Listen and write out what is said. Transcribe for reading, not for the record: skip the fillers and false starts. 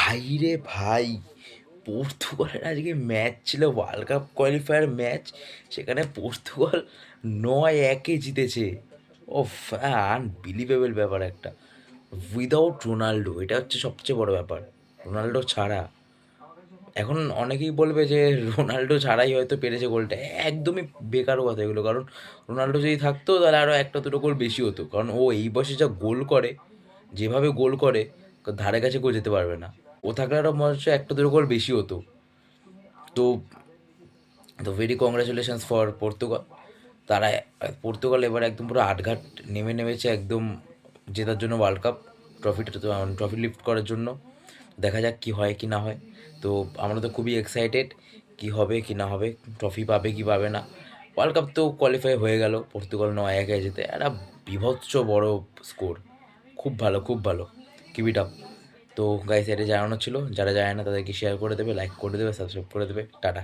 ভাই রে ভাই, পর্তুগালের আজকে ম্যাচ ছিল, ওয়ার্ল্ড কাপ কোয়ালিফায়ার ম্যাচ। সেখানে পর্তুগাল 9-1 জিতেছে। ওফ, আনবিলিভেবল ব্যাপার একটা। উইদাউট রোনাল্ডো, এটা হচ্ছে সবচেয়ে বড় ব্যাপার। রোনাল্ডো ছাড়া এখন অনেকেই বলবে যে রোনাল্ডো ছাড়াই হয়তো পেরেছে গোলটা। একদমই বেকার কথা এগুলো, কারণ রোনাল্ডো যদি থাকতো তাহলে আরও একটা দুটো গোল বেশি হতো, কারণ ও এই বয়সে যা গোল করে, যেভাবে গোল করে, ধারে কাছে কেউ যেতে পারবে না। ও থাকলে আরও মনে হচ্ছে একটা দুটো গোল বেশি হতো। তো তো ভেরি কংগ্রাচুলেশনস ফর পর্তুগাল। তারা পর্তুগাল এবার একদম পুরো আটঘাট নেমেছে একদম জেতার জন্য ওয়ার্ল্ড কাপ ট্রফি লিফট করার জন্য। দেখা যাক কি হয় কি না হয়। তো আমরা তো খুবই এক্সাইটেড, কি হবে কি না হবে, ট্রফি পাবে কি পাবে না। ওয়ার্ল্ড কাপ তো কোয়ালিফাই হয়ে গেল, পর্তুগাল 9-1 যেতে একটা বিভৎস বড় স্কোর। খুব ভালো, খুব ভালো। Keep it up. তো গাইস, এটা জানানো ছিল, যারা জানে না তাদেরকে শেয়ার করে দেবে, লাইক করে দেবে, সাবস্ক্রাইব করে দেবে। টাটা।